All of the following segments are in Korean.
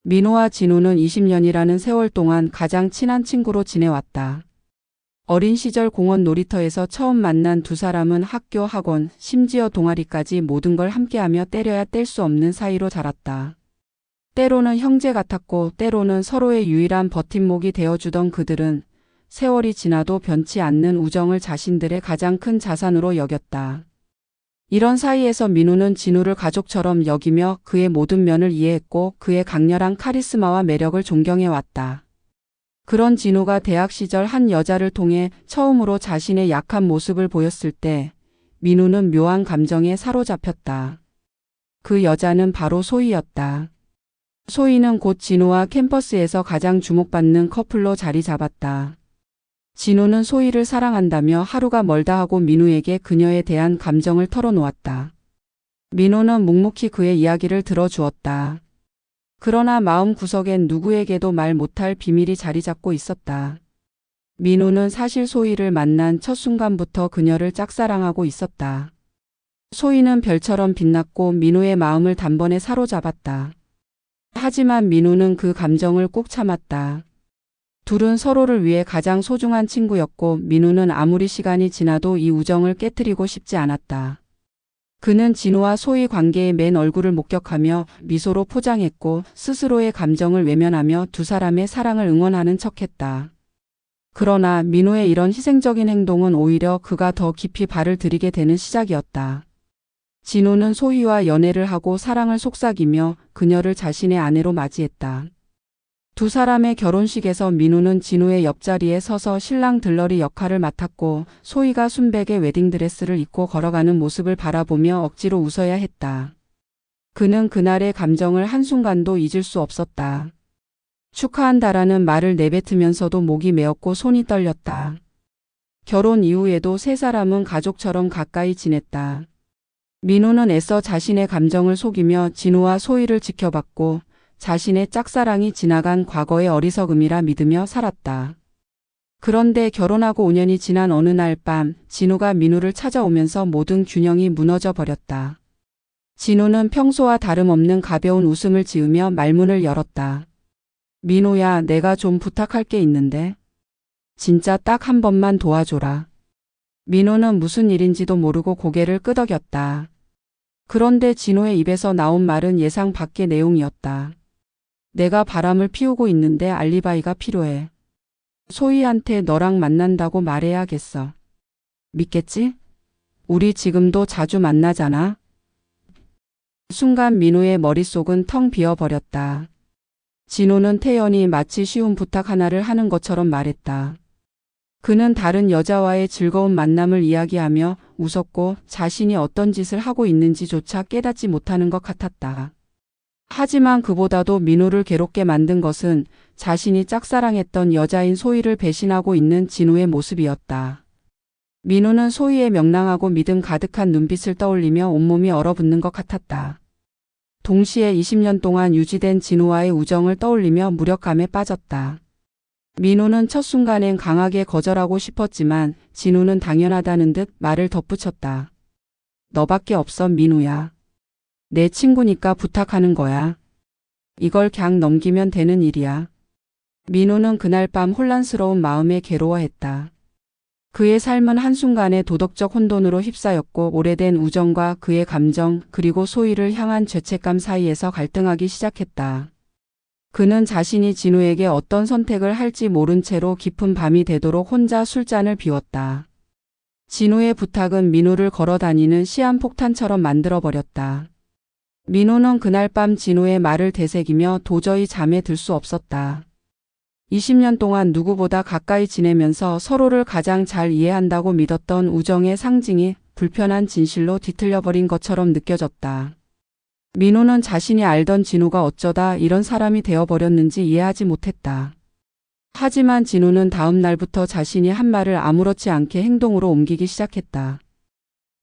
민우와 진우는 20년이라는 세월 동안 가장 친한 친구로 지내왔다. 어린 시절 공원 놀이터에서 처음 만난 두 사람은 학교, 학원, 심지어 동아리까지 모든 걸 함께하며 때려야 뗄 수 없는 사이로 자랐다. 때로는 형제 같았고 때로는 서로의 유일한 버팀목이 되어주던 그들은 세월이 지나도 변치 않는 우정을 자신들의 가장 큰 자산으로 여겼다. 이런 사이에서 민우는 진우를 가족처럼 여기며 그의 모든 면을 이해했고 그의 강렬한 카리스마와 매력을 존경해왔다. 그런 진우가 대학 시절 한 여자를 통해 처음으로 자신의 약한 모습을 보였을 때 민우는 묘한 감정에 사로잡혔다. 그 여자는 바로 소희였다. 소희는 곧 진우와 캠퍼스에서 가장 주목받는 커플로 자리 잡았다. 진우는 소희를 사랑한다며 하루가 멀다 하고 민우에게 그녀에 대한 감정을 털어놓았다. 민우는 묵묵히 그의 이야기를 들어주었다. 그러나 마음 구석엔 누구에게도 말 못할 비밀이 자리 잡고 있었다. 민우는 사실 소희를 만난 첫 순간부터 그녀를 짝사랑하고 있었다. 소희는 별처럼 빛났고 민우의 마음을 단번에 사로잡았다. 하지만 민우는 그 감정을 꾹 참았다. 둘은 서로를 위해 가장 소중한 친구였고 민우는 아무리 시간이 지나도 이 우정을 깨트리고 싶지 않았다. 그는 진우와 소희 관계의 맨 얼굴을 목격하며 미소로 포장했고 스스로의 감정을 외면하며 두 사람의 사랑을 응원하는 척했다. 그러나 민우의 이런 희생적인 행동은 오히려 그가 더 깊이 발을 들이게 되는 시작이었다. 진우는 소희와 연애를 하고 사랑을 속삭이며 그녀를 자신의 아내로 맞이했다. 두 사람의 결혼식에서 민우는 진우의 옆자리에 서서 신랑 들러리 역할을 맡았고 소희가 순백의 웨딩드레스를 입고 걸어가는 모습을 바라보며 억지로 웃어야 했다. 그는 그날의 감정을 한순간도 잊을 수 없었다. 축하한다라는 말을 내뱉으면서도 목이 메었고 손이 떨렸다. 결혼 이후에도 세 사람은 가족처럼 가까이 지냈다. 민우는 애써 자신의 감정을 속이며 진우와 소희를 지켜봤고 자신의 짝사랑이 지나간 과거의 어리석음이라 믿으며 살았다. 그런데 결혼하고 5년이 지난 어느 날 밤 진우가 민우를 찾아오면서 모든 균형이 무너져 버렸다. 진우는 평소와 다름없는 가벼운 웃음을 지으며 말문을 열었다. 민우야, 내가 좀 부탁할 게 있는데. 진짜 딱 한 번만 도와줘라. 민우는 무슨 일인지도 모르고 고개를 끄덕였다. 그런데 진우의 입에서 나온 말은 예상 밖의 내용이었다. 내가 바람을 피우고 있는데 알리바이가 필요해. 소희한테 너랑 만난다고 말해야겠어. 믿겠지? 우리 지금도 자주 만나잖아. 순간 민우의 머릿속은 텅 비어버렸다. 진우는 태연히 마치 쉬운 부탁 하나를 하는 것처럼 말했다. 그는 다른 여자와의 즐거운 만남을 이야기하며 웃었고 자신이 어떤 짓을 하고 있는지조차 깨닫지 못하는 것 같았다. 하지만 그보다도 민우를 괴롭게 만든 것은 자신이 짝사랑했던 여자인 소희를 배신하고 있는 진우의 모습이었다. 민우는 소희의 명랑하고 믿음 가득한 눈빛을 떠올리며 온몸이 얼어붙는 것 같았다. 동시에 20년 동안 유지된 진우와의 우정을 떠올리며 무력감에 빠졌다. 민우는 첫 순간엔 강하게 거절하고 싶었지만 진우는 당연하다는 듯 말을 덧붙였다. 너밖에 없어, 민우야. 내 친구니까 부탁하는 거야. 이걸 그냥 넘기면 되는 일이야. 민우는 그날 밤 혼란스러운 마음에 괴로워했다. 그의 삶은 한순간에 도덕적 혼돈으로 휩싸였고 오래된 우정과 그의 감정 그리고 소희를 향한 죄책감 사이에서 갈등하기 시작했다. 그는 자신이 진우에게 어떤 선택을 할지 모른 채로 깊은 밤이 되도록 혼자 술잔을 비웠다. 진우의 부탁은 민우를 걸어다니는 시한폭탄처럼 만들어버렸다. 민우는 그날 밤 진우의 말을 되새기며 도저히 잠에 들 수 없었다. 20년 동안 누구보다 가까이 지내면서 서로를 가장 잘 이해한다고 믿었던 우정의 상징이 불편한 진실로 뒤틀려버린 것처럼 느껴졌다. 민우는 자신이 알던 진우가 어쩌다 이런 사람이 되어버렸는지 이해하지 못했다. 하지만 진우는 다음 날부터 자신이 한 말을 아무렇지 않게 행동으로 옮기기 시작했다.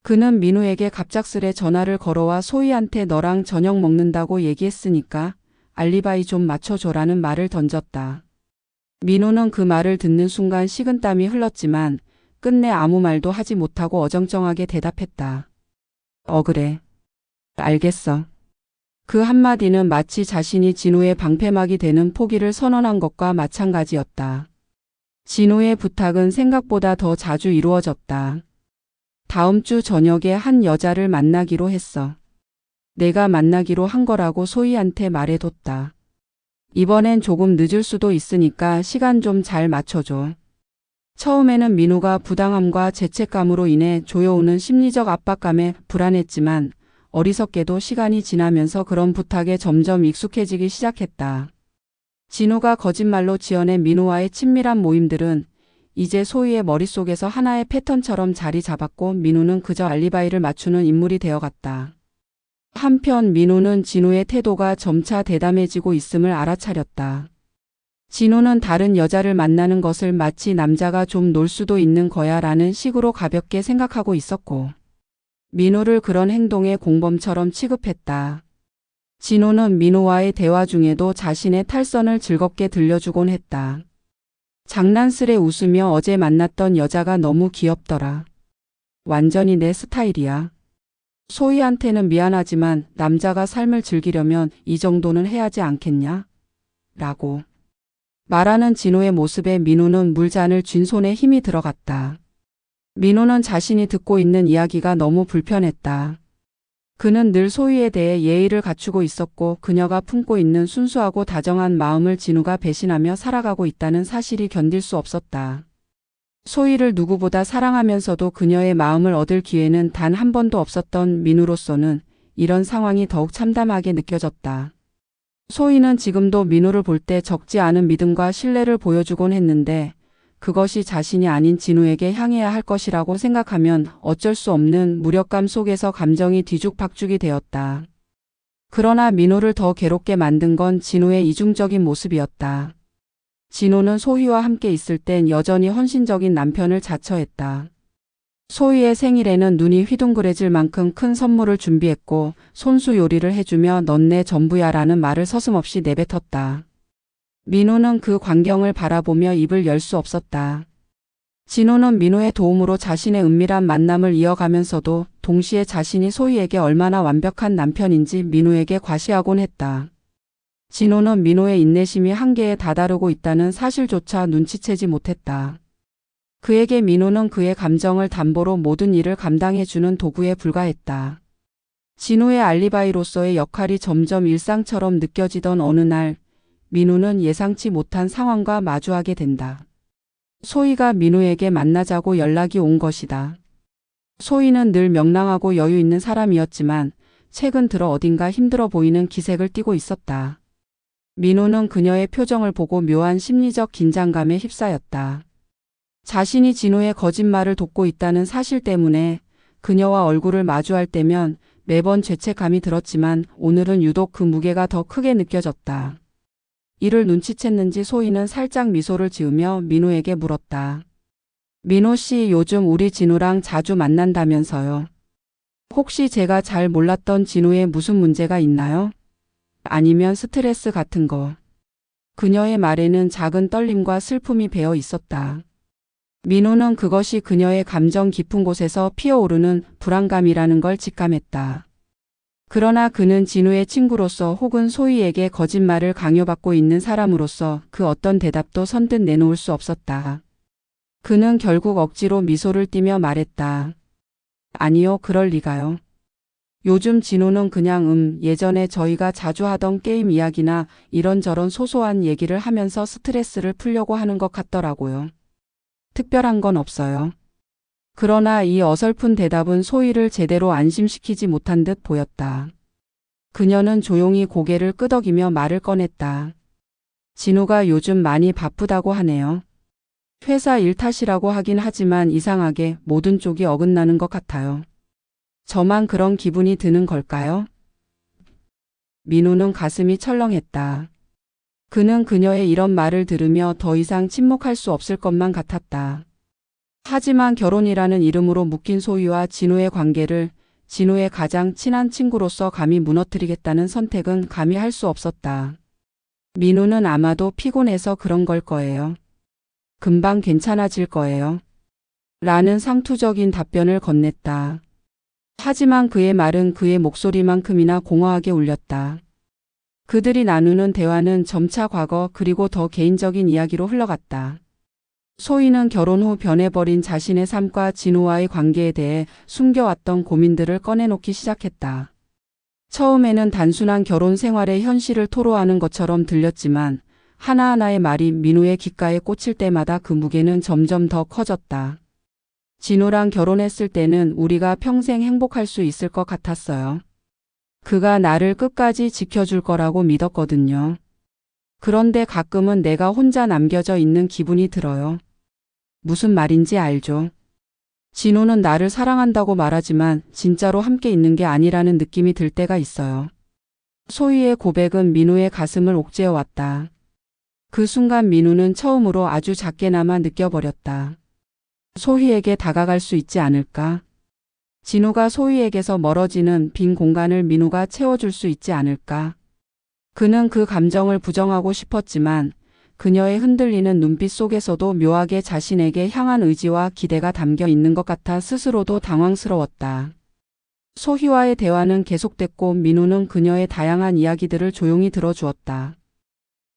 그는 민우에게 갑작스레 전화를 걸어와 소희한테 너랑 저녁 먹는다고 얘기했으니까 알리바이 좀 맞춰줘라는 말을 던졌다. 민우는 그 말을 듣는 순간 식은땀이 흘렀지만 끝내 아무 말도 하지 못하고 어정쩡하게 대답했다. 그래. 알겠어. 그 한마디는 마치 자신이 진우의 방패막이 되는 포기를 선언한 것과 마찬가지였다. 진우의 부탁은 생각보다 더 자주 이루어졌다. 다음 주 저녁에 한 여자를 만나기로 했어. 내가 만나기로 한 거라고 소희한테 말해뒀다. 이번엔 조금 늦을 수도 있으니까 시간 좀 잘 맞춰줘. 처음에는 민우가 부당함과 죄책감으로 인해 조여오는 심리적 압박감에 불안했지만 어리석게도 시간이 지나면서 그런 부탁에 점점 익숙해지기 시작했다. 진우가 거짓말로 지어낸 민우와의 친밀한 모임들은 이제 소희의 머릿속에서 하나의 패턴처럼 자리 잡았고 민우는 그저 알리바이를 맞추는 인물이 되어갔다. 한편 민우는 진우의 태도가 점차 대담해지고 있음을 알아차렸다. 진우는 다른 여자를 만나는 것을 마치 남자가 좀 놀 수도 있는 거야 라는 식으로 가볍게 생각하고 있었고 민우를 그런 행동의 공범처럼 취급했다. 진우는 민우와의 대화 중에도 자신의 탈선을 즐겁게 들려주곤 했다. 장난스레 웃으며 어제 만났던 여자가 너무 귀엽더라. 완전히 내 스타일이야. 소희한테는 미안하지만 남자가 삶을 즐기려면 이 정도는 해야지 않겠냐? 라고 말하는 진우의 모습에 민우는 물잔을 쥔 손에 힘이 들어갔다. 민우는 자신이 듣고 있는 이야기가 너무 불편했다. 그는 늘 소희에 대해 예의를 갖추고 있었고 그녀가 품고 있는 순수하고 다정한 마음을 진우가 배신하며 살아가고 있다는 사실이 견딜 수 없었다. 소희를 누구보다 사랑하면서도 그녀의 마음을 얻을 기회는 단 한 번도 없었던 민우로서는 이런 상황이 더욱 참담하게 느껴졌다. 소희는 지금도 민우를 볼 때 적지 않은 믿음과 신뢰를 보여주곤 했는데 그것이 자신이 아닌 진우에게 향해야 할 것이라고 생각하면 어쩔 수 없는 무력감 속에서 감정이 뒤죽박죽이 되었다. 그러나 민우를 더 괴롭게 만든 건 진우의 이중적인 모습이었다. 진우는 소희와 함께 있을 땐 여전히 헌신적인 남편을 자처했다. 소희의 생일에는 눈이 휘둥그레질 만큼 큰 선물을 준비했고 손수 요리를 해주며 넌 내 전부야 라는 말을 서슴없이 내뱉었다. 민우는 그 광경을 바라보며 입을 열 수 없었다. 진우는 민우의 도움으로 자신의 은밀한 만남을 이어가면서도 동시에 자신이 소희에게 얼마나 완벽한 남편인지 민우에게 과시하곤 했다. 진우는 민우의 인내심이 한계에 다다르고 있다는 사실조차 눈치채지 못했다. 그에게 민우는 그의 감정을 담보로 모든 일을 감당해주는 도구에 불과했다. 진우의 알리바이로서의 역할이 점점 일상처럼 느껴지던 어느 날 민우는 예상치 못한 상황과 마주하게 된다. 소희가 민우에게 만나자고 연락이 온 것이다. 소희는 늘 명랑하고 여유 있는 사람이었지만 최근 들어 어딘가 힘들어 보이는 기색을 띠고 있었다. 민우는 그녀의 표정을 보고 묘한 심리적 긴장감에 휩싸였다. 자신이 진우의 거짓말을 돕고 있다는 사실 때문에 그녀와 얼굴을 마주할 때면 매번 죄책감이 들었지만 오늘은 유독 그 무게가 더 크게 느껴졌다. 이를 눈치챘는지 소희는 살짝 미소를 지으며 민우에게 물었다. 민우 씨 요즘 우리 진우랑 자주 만난다면서요. 혹시 제가 잘 몰랐던 진우에 무슨 문제가 있나요? 아니면 스트레스 같은 거. 그녀의 말에는 작은 떨림과 슬픔이 배어 있었다. 민우는 그것이 그녀의 감정 깊은 곳에서 피어오르는 불안감이라는 걸 직감했다. 그러나 그는 진우의 친구로서 혹은 소희에게 거짓말을 강요받고 있는 사람으로서 그 어떤 대답도 선뜻 내놓을 수 없었다. 그는 결국 억지로 미소를 띠며 말했다. 아니요, 그럴 리가요. 요즘 진우는 그냥 예전에 저희가 자주 하던 게임 이야기나 이런저런 소소한 얘기를 하면서 스트레스를 풀려고 하는 것 같더라고요. 특별한 건 없어요. 그러나 이 어설픈 대답은 소희를 제대로 안심시키지 못한 듯 보였다. 그녀는 조용히 고개를 끄덕이며 말을 꺼냈다. 진우가 요즘 많이 바쁘다고 하네요. 회사 일 탓이라고 하긴 하지만 이상하게 모든 쪽이 어긋나는 것 같아요. 저만 그런 기분이 드는 걸까요? 민우는 가슴이 철렁했다. 그는 그녀의 이런 말을 들으며 더 이상 침묵할 수 없을 것만 같았다. 하지만 결혼이라는 이름으로 묶인 소희와 진우의 관계를 진우의 가장 친한 친구로서 감히 무너뜨리겠다는 선택은 감히 할 수 없었다. 민우는 아마도 피곤해서 그런 걸 거예요. 금방 괜찮아질 거예요. 라는 상투적인 답변을 건넸다. 하지만 그의 말은 그의 목소리만큼이나 공허하게 울렸다. 그들이 나누는 대화는 점차 과거 그리고 더 개인적인 이야기로 흘러갔다. 소희는 결혼 후 변해버린 자신의 삶과 진우와의 관계에 대해 숨겨왔던 고민들을 꺼내놓기 시작했다. 처음에는 단순한 결혼 생활의 현실을 토로하는 것처럼 들렸지만 하나하나의 말이 민우의 귓가에 꽂힐 때마다 그 무게는 점점 더 커졌다. 진우랑 결혼했을 때는 우리가 평생 행복할 수 있을 것 같았어요. 그가 나를 끝까지 지켜줄 거라고 믿었거든요. 그런데 가끔은 내가 혼자 남겨져 있는 기분이 들어요. 무슨 말인지 알죠? 진우는 나를 사랑한다고 말하지만 진짜로 함께 있는 게 아니라는 느낌이 들 때가 있어요. 소희의 고백은 민우의 가슴을 옥죄어 왔다. 그 순간 민우는 처음으로 아주 작게나마 느껴버렸다. 소희에게 다가갈 수 있지 않을까? 진우가 소희에게서 멀어지는 빈 공간을 민우가 채워줄 수 있지 않을까? 그는 그 감정을 부정하고 싶었지만 그녀의 흔들리는 눈빛 속에서도 묘하게 자신에게 향한 의지와 기대가 담겨 있는 것 같아 스스로도 당황스러웠다. 소희와의 대화는 계속됐고 민우는 그녀의 다양한 이야기들을 조용히 들어주었다.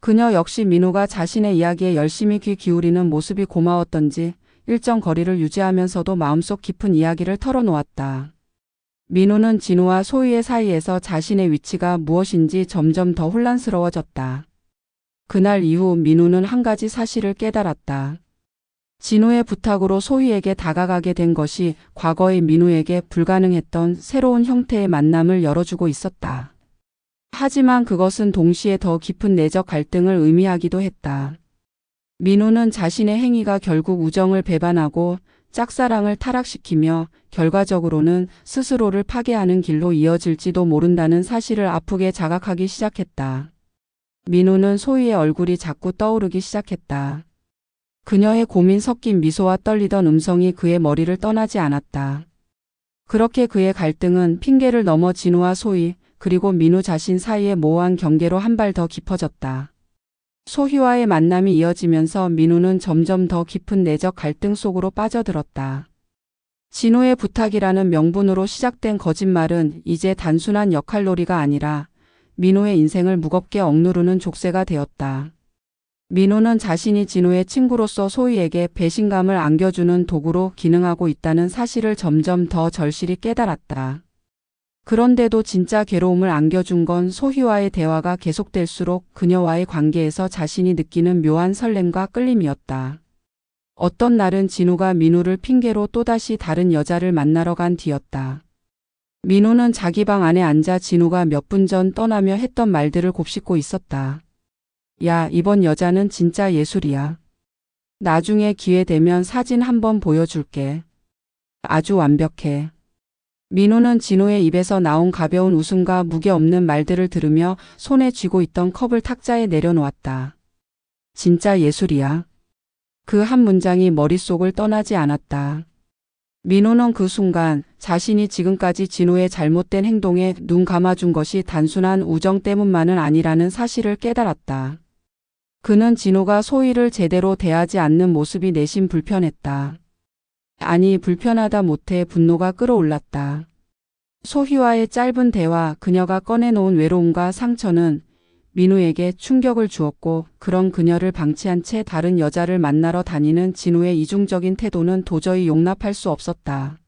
그녀 역시 민우가 자신의 이야기에 열심히 귀 기울이는 모습이 고마웠던지 일정 거리를 유지하면서도 마음속 깊은 이야기를 털어놓았다. 민우는 진우와 소희의 사이에서 자신의 위치가 무엇인지 점점 더 혼란스러워졌다. 그날 이후 민우는 한 가지 사실을 깨달았다. 진우의 부탁으로 소희에게 다가가게 된 것이 과거의 민우에게 불가능했던 새로운 형태의 만남을 열어주고 있었다. 하지만 그것은 동시에 더 깊은 내적 갈등을 의미하기도 했다. 민우는 자신의 행위가 결국 우정을 배반하고 짝사랑을 타락시키며 결과적으로는 스스로를 파괴하는 길로 이어질지도 모른다는 사실을 아프게 자각하기 시작했다. 민우는 소희의 얼굴이 자꾸 떠오르기 시작했다. 그녀의 고민 섞인 미소와 떨리던 음성이 그의 머리를 떠나지 않았다. 그렇게 그의 갈등은 핑계를 넘어 진우와 소희 그리고 민우 자신 사이의 모호한 경계로 한 발 더 깊어졌다. 소희와의 만남이 이어지면서 민우는 점점 더 깊은 내적 갈등 속으로 빠져들었다. 진우의 부탁이라는 명분으로 시작된 거짓말은 이제 단순한 역할놀이가 아니라 민우의 인생을 무겁게 억누르는 족쇄가 되었다. 민우는 자신이 진우의 친구로서 소희에게 배신감을 안겨주는 도구로 기능하고 있다는 사실을 점점 더 절실히 깨달았다. 그런데도 진짜 괴로움을 안겨준 건 소희와의 대화가 계속될수록 그녀와의 관계에서 자신이 느끼는 묘한 설렘과 끌림이었다. 어떤 날은 진우가 민우를 핑계로 또다시 다른 여자를 만나러 간 뒤였다. 민우는 자기 방 안에 앉아 진우가 몇 분 전 떠나며 했던 말들을 곱씹고 있었다. 야, 이번 여자는 진짜 예술이야. 나중에 기회 되면 사진 한번 보여줄게. 아주 완벽해. 민우는 진우의 입에서 나온 가벼운 웃음과 무게 없는 말들을 들으며 손에 쥐고 있던 컵을 탁자에 내려놓았다. 진짜 예술이야. 그 한 문장이 머릿속을 떠나지 않았다. 민우는 그 순간 자신이 지금까지 진우의 잘못된 행동에 눈 감아준 것이 단순한 우정 때문만은 아니라는 사실을 깨달았다. 그는 진우가 소희를 제대로 대하지 않는 모습이 내심 불편했다. 아니, 불편하다 못해 분노가 끌어올랐다. 소희와의 짧은 대화, 그녀가 꺼내놓은 외로움과 상처는 민우에게 충격을 주었고 그런 그녀를 방치한 채 다른 여자를 만나러 다니는 진우의 이중적인 태도는 도저히 용납할 수 없었다.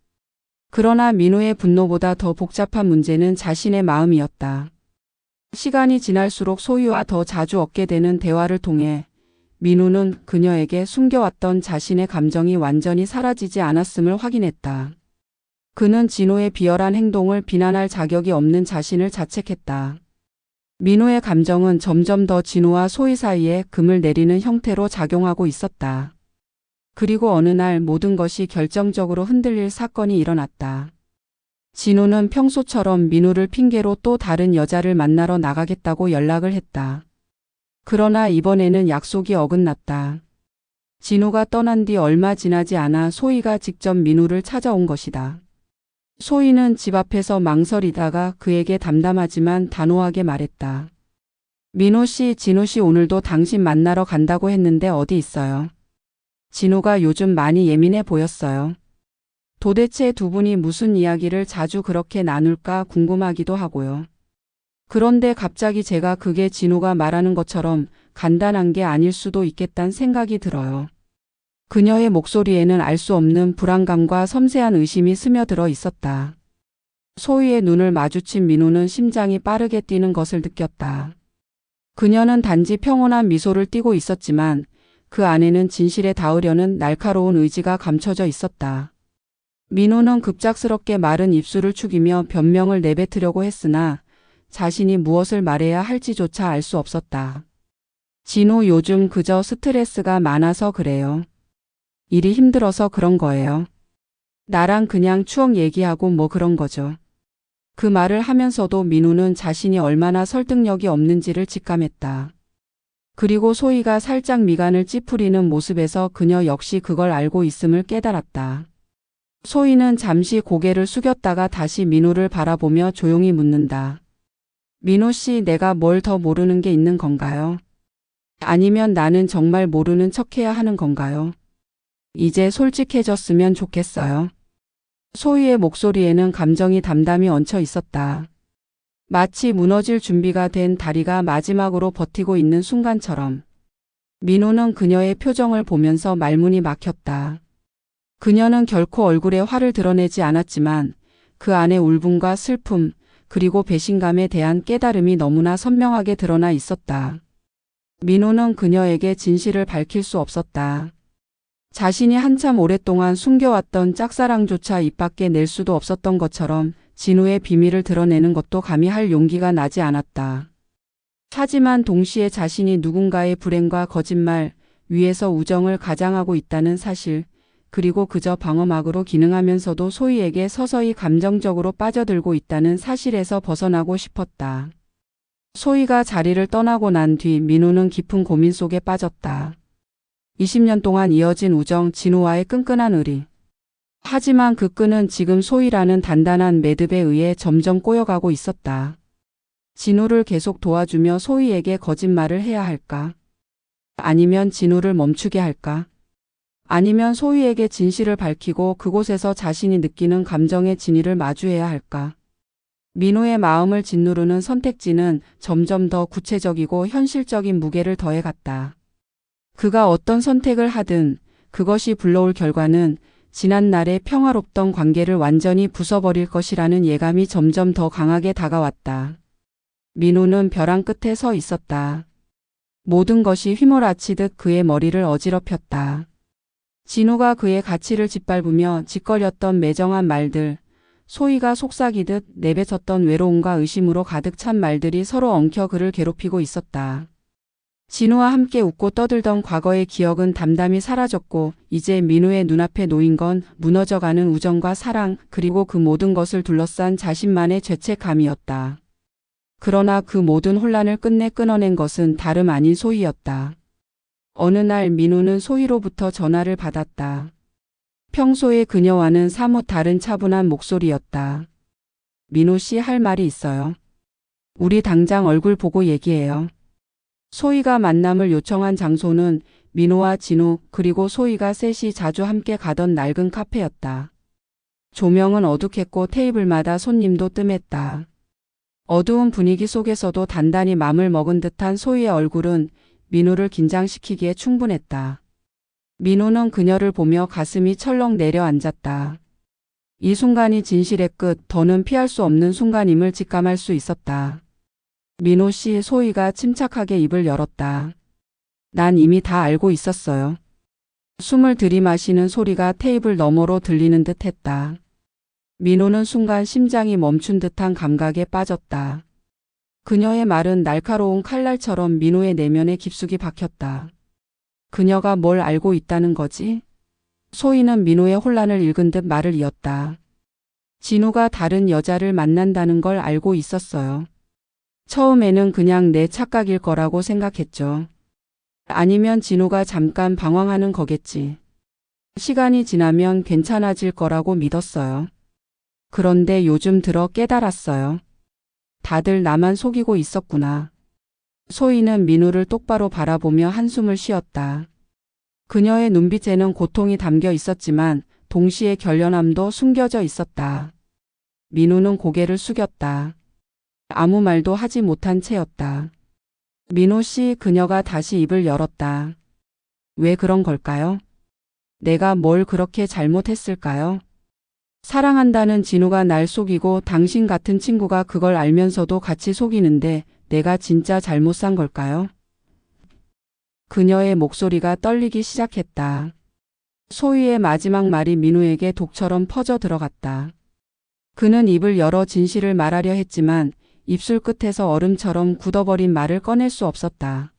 그러나 민우의 분노보다 더 복잡한 문제는 자신의 마음이었다. 시간이 지날수록 소희와 더 자주 얻게 되는 대화를 통해 민우는 그녀에게 숨겨왔던 자신의 감정이 완전히 사라지지 않았음을 확인했다. 그는 진우의 비열한 행동을 비난할 자격이 없는 자신을 자책했다. 민우의 감정은 점점 더 진우와 소희 사이에 금을 내리는 형태로 작용하고 있었다. 그리고 어느 날 모든 것이 결정적으로 흔들릴 사건이 일어났다. 진우는 평소처럼 민우를 핑계로 또 다른 여자를 만나러 나가겠다고 연락을 했다. 그러나 이번에는 약속이 어긋났다. 진우가 떠난 뒤 얼마 지나지 않아 소희가 직접 민우를 찾아온 것이다. 소희는 집 앞에서 망설이다가 그에게 담담하지만 단호하게 말했다. 민우 씨, 진우 씨 오늘도 당신 만나러 간다고 했는데 어디 있어요? 진우가 요즘 많이 예민해 보였어요. 도대체 두 분이 무슨 이야기를 자주 그렇게 나눌까 궁금하기도 하고요. 그런데 갑자기 제가 그게 진우가 말하는 것처럼 간단한 게 아닐 수도 있겠다는 생각이 들어요. 그녀의 목소리에는 알 수 없는 불안감과 섬세한 의심이 스며들어 있었다. 소희의 눈을 마주친 민호는 심장이 빠르게 뛰는 것을 느꼈다. 그녀는 단지 평온한 미소를 띠고 있었지만 그 안에는 진실에 닿으려는 날카로운 의지가 감춰져 있었다. 민호는 급작스럽게 마른 입술을 축이며 변명을 내뱉으려고 했으나 자신이 무엇을 말해야 할지조차 알 수 없었다. 진우 요즘 그저 스트레스가 많아서 그래요. 일이 힘들어서 그런 거예요. 나랑 그냥 추억 얘기하고 뭐 그런 거죠. 그 말을 하면서도 민우는 자신이 얼마나 설득력이 없는지를 직감했다. 그리고 소희가 살짝 미간을 찌푸리는 모습에서 그녀 역시 그걸 알고 있음을 깨달았다. 소희는 잠시 고개를 숙였다가 다시 민우를 바라보며 조용히 묻는다. 민우 씨, 내가 뭘 더 모르는 게 있는 건가요? 아니면 나는 정말 모르는 척해야 하는 건가요? 이제 솔직해졌으면 좋겠어요. 소희의 목소리에는 감정이 담담히 얹혀 있었다. 마치 무너질 준비가 된 다리가 마지막으로 버티고 있는 순간처럼. 민호는 그녀의 표정을 보면서 말문이 막혔다. 그녀는 결코 얼굴에 화를 드러내지 않았지만 그 안에 울분과 슬픔 그리고 배신감에 대한 깨달음이 너무나 선명하게 드러나 있었다. 민호는 그녀에게 진실을 밝힐 수 없었다. 자신이 한참 오랫동안 숨겨왔던 짝사랑조차 입 밖에 낼 수도 없었던 것처럼 진우의 비밀을 드러내는 것도 감히 할 용기가 나지 않았다. 하지만 동시에 자신이 누군가의 불행과 거짓말 위에서 우정을 가장하고 있다는 사실, 그리고 그저 방어막으로 기능하면서도 소희에게 서서히 감정적으로 빠져들고 있다는 사실에서 벗어나고 싶었다. 소희가 자리를 떠나고 난 뒤 민우는 깊은 고민 속에 빠졌다. 20년 동안 이어진 우정, 진우와의 끈끈한 의리. 하지만 그 끈은 지금 소희라는 단단한 매듭에 의해 점점 꼬여가고 있었다. 진우를 계속 도와주며 소희에게 거짓말을 해야 할까? 아니면 진우를 멈추게 할까? 아니면 소희에게 진실을 밝히고 그곳에서 자신이 느끼는 감정의 진위를 마주해야 할까? 민호의 마음을 짓누르는 선택지는 점점 더 구체적이고 현실적인 무게를 더해갔다. 그가 어떤 선택을 하든 그것이 불러올 결과는 지난날의 평화롭던 관계를 완전히 부숴버릴 것이라는 예감이 점점 더 강하게 다가왔다. 민호는 벼랑 끝에 서 있었다. 모든 것이 휘몰아치듯 그의 머리를 어지럽혔다. 진우가 그의 가치를 짓밟으며 짓거렸던 매정한 말들, 소희가 속삭이듯 내뱉었던 외로움과 의심으로 가득 찬 말들이 서로 엉켜 그를 괴롭히고 있었다. 진우와 함께 웃고 떠들던 과거의 기억은 담담히 사라졌고 이제 민우의 눈앞에 놓인 건 무너져가는 우정과 사랑 그리고 그 모든 것을 둘러싼 자신만의 죄책감이었다. 그러나 그 모든 혼란을 끝내 끊어낸 것은 다름 아닌 소희였다. 어느 날 민우는 소희로부터 전화를 받았다. 평소의 그녀와는 사뭇 다른 차분한 목소리였다. 민우 씨, 할 말이 있어요. 우리 당장 얼굴 보고 얘기해요. 소희가 만남을 요청한 장소는 민호와 진우 그리고 소희가 셋이 자주 함께 가던 낡은 카페였다. 조명은 어둑했고 테이블마다 손님도 뜸했다. 어두운 분위기 속에서도 단단히 맘을 먹은 듯한 소희의 얼굴은 민호를 긴장시키기에 충분했다. 민호는 그녀를 보며 가슴이 철렁 내려앉았다. 이 순간이 진실의 끝, 더는 피할 수 없는 순간임을 직감할 수 있었다. 민호 씨, 소희가 침착하게 입을 열었다. 난 이미 다 알고 있었어요. 숨을 들이마시는 소리가 테이블 너머로 들리는 듯 했다. 민호는 순간 심장이 멈춘 듯한 감각에 빠졌다. 그녀의 말은 날카로운 칼날처럼 민호의 내면에 깊숙이 박혔다. 그녀가 뭘 알고 있다는 거지? 소희는 민호의 혼란을 읽은 듯 말을 이었다. 진우가 다른 여자를 만난다는 걸 알고 있었어요. 처음에는 그냥 내 착각일 거라고 생각했죠. 아니면 진우가 잠깐 방황하는 거겠지. 시간이 지나면 괜찮아질 거라고 믿었어요. 그런데 요즘 들어 깨달았어요. 다들 나만 속이고 있었구나. 소희는 민우를 똑바로 바라보며 한숨을 쉬었다. 그녀의 눈빛에는 고통이 담겨 있었지만 동시에 결연함도 숨겨져 있었다. 민호는 고개를 숙였다. 아무 말도 하지 못한 채였다. 민호 씨, 그녀가 다시 입을 열었다. 왜 그런 걸까요? 내가 뭘 그렇게 잘못했을까요? 사랑한다는 진우가 날 속이고 당신 같은 친구가 그걸 알면서도 같이 속이는데 내가 진짜 잘못 산 걸까요? 그녀의 목소리가 떨리기 시작했다. 소희의 마지막 말이 민우에게 독처럼 퍼져 들어갔다. 그는 입을 열어 진실을 말하려 했지만 입술 끝에서 얼음처럼 굳어버린 말을 꺼낼 수 없었다.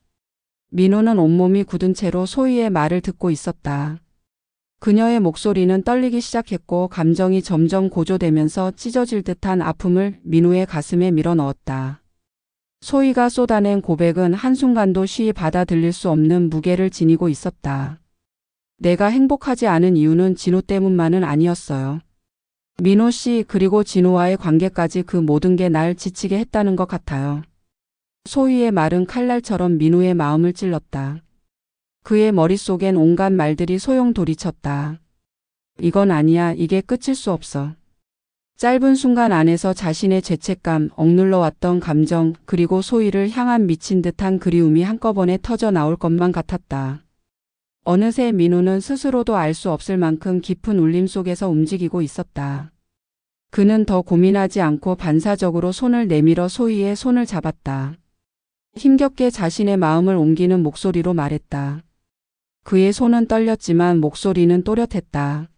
민우는 온몸이 굳은 채로 소희의 말을 듣고 있었다. 그녀의 목소리는 떨리기 시작했고 감정이 점점 고조되면서 찢어질 듯한 아픔을 민우의 가슴에 밀어넣었다. 소희가 쏟아낸 고백은 한순간도 쉬이 받아들일 수 없는 무게를 지니고 있었다. 내가 행복하지 않은 이유는 진우 때문만은 아니었어요. 민호 씨, 그리고 진우와의 관계까지, 그 모든 게 날 지치게 했다는 것 같아요. 소희의 말은 칼날처럼 민우의 마음을 찔렀다. 그의 머릿속엔 온갖 말들이 소용돌이쳤다. 이건 아니야. 이게 끝일 수 없어. 짧은 순간 안에서 자신의 죄책감, 억눌러 왔던 감정, 그리고 소희를 향한 미친 듯한 그리움이 한꺼번에 터져 나올 것만 같았다. 어느새 민우는 스스로도 알 수 없을 만큼 깊은 울림 속에서 움직이고 있었다. 그는 더 고민하지 않고 반사적으로 손을 내밀어 소희의 손을 잡았다. 힘겹게 자신의 마음을 옮기는 목소리로 말했다. 그의 손은 떨렸지만 목소리는 또렷했다.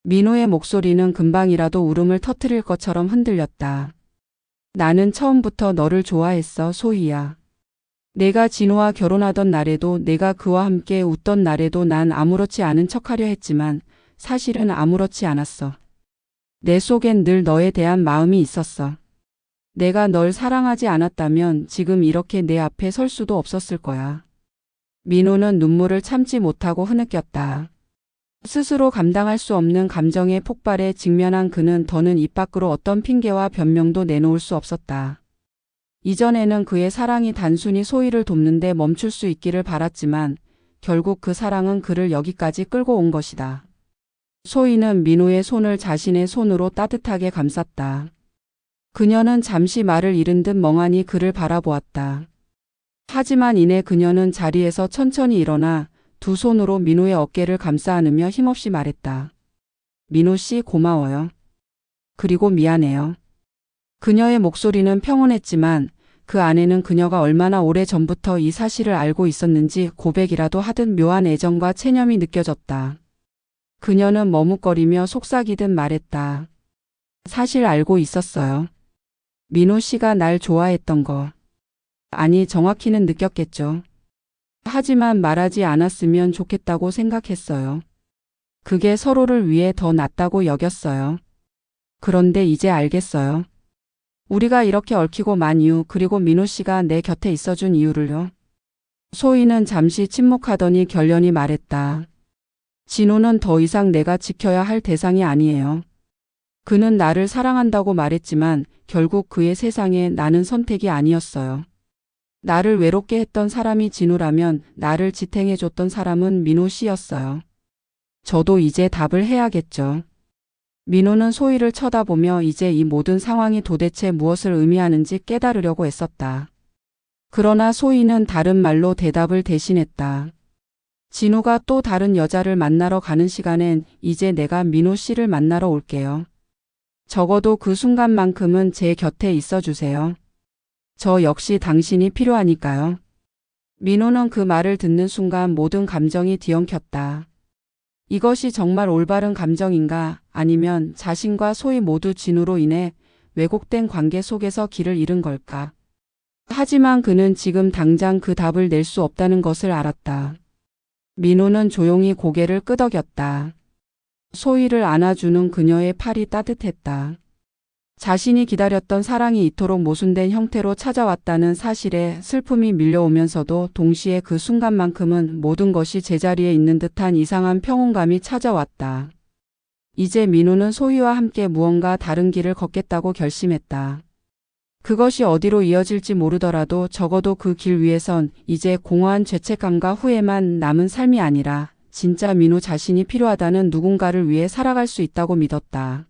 민호의 목소리는 금방이라도 울음을 터뜨릴 것처럼 흔들렸다. 나는 처음부터 너를 좋아했어, 소희야. 내가 진우와 결혼하던 날에도, 내가 그와 함께 웃던 날에도 난 아무렇지 않은 척하려 했지만 사실은 아무렇지 않았어. 내 속엔 늘 너에 대한 마음이 있었어. 내가 널 사랑하지 않았다면 지금 이렇게 내 앞에 설 수도 없었을 거야. 민호는 눈물을 참지 못하고 흐느꼈다. 스스로 감당할 수 없는 감정의 폭발에 직면한 그는 더는 입 밖으로 어떤 핑계와 변명도 내놓을 수 없었다. 이전에는 그의 사랑이 단순히 소희를 돕는데 멈출 수 있기를 바랐지만 결국 그 사랑은 그를 여기까지 끌고 온 것이다. 소희는 민호의 손을 자신의 손으로 따뜻하게 감쌌다. 그녀는 잠시 말을 잃은 듯 멍하니 그를 바라보았다. 하지만 이내 그녀는 자리에서 천천히 일어나 두 손으로 민호의 어깨를 감싸 안으며 힘없이 말했다. 민호 씨, 고마워요. 그리고 미안해요. 그녀의 목소리는 평온했지만 그 안에는 그녀가 얼마나 오래 전부터 이 사실을 알고 있었는지 고백이라도 하듯 묘한 애정과 체념이 느껴졌다. 그녀는 머뭇거리며 속삭이듯 말했다. 사실 알고 있었어요. 민호 씨가 날 좋아했던 거. 아니, 정확히는 느꼈겠죠. 하지만 말하지 않았으면 좋겠다고 생각했어요. 그게 서로를 위해 더 낫다고 여겼어요. 그런데 이제 알겠어요. 우리가 이렇게 얽히고 만 이유, 그리고 민호 씨가 내 곁에 있어준 이유를요. 소희는 잠시 침묵하더니 결연히 말했다. 진호는 더 이상 내가 지켜야 할 대상이 아니에요. 그는 나를 사랑한다고 말했지만 결국 그의 세상에 나는 선택이 아니었어요. 나를 외롭게 했던 사람이 진우라면 나를 지탱해줬던 사람은 민호 씨였어요. 저도 이제 답을 해야겠죠. 민호는 소희를 쳐다보며 이제 이 모든 상황이 도대체 무엇을 의미하는지 깨달으려고 애썼다. 그러나 소희는 다른 말로 대답을 대신했다. 진우가 또 다른 여자를 만나러 가는 시간엔 이제 내가 민호 씨를 만나러 올게요. 적어도 그 순간만큼은 제 곁에 있어 주세요. 저 역시 당신이 필요하니까요. 민호는 그 말을 듣는 순간 모든 감정이 뒤엉켰다. 이것이 정말 올바른 감정인가, 아니면 자신과 소희 모두 진우로 인해 왜곡된 관계 속에서 길을 잃은 걸까? 하지만 그는 지금 당장 그 답을 낼 수 없다는 것을 알았다. 민호는 조용히 고개를 끄덕였다. 소희를 안아주는 그녀의 팔이 따뜻했다. 자신이 기다렸던 사랑이 이토록 모순된 형태로 찾아왔다는 사실에 슬픔이 밀려오면서도 동시에 그 순간만큼은 모든 것이 제자리에 있는 듯한 이상한 평온감이 찾아왔다. 이제 민우는 소희와 함께 무언가 다른 길을 걷겠다고 결심했다. 그것이 어디로 이어질지 모르더라도 적어도 그 길 위에선 이제 공허한 죄책감과 후회만 남은 삶이 아니라 진짜 민우 자신이 필요하다는 누군가를 위해 살아갈 수 있다고 믿었다.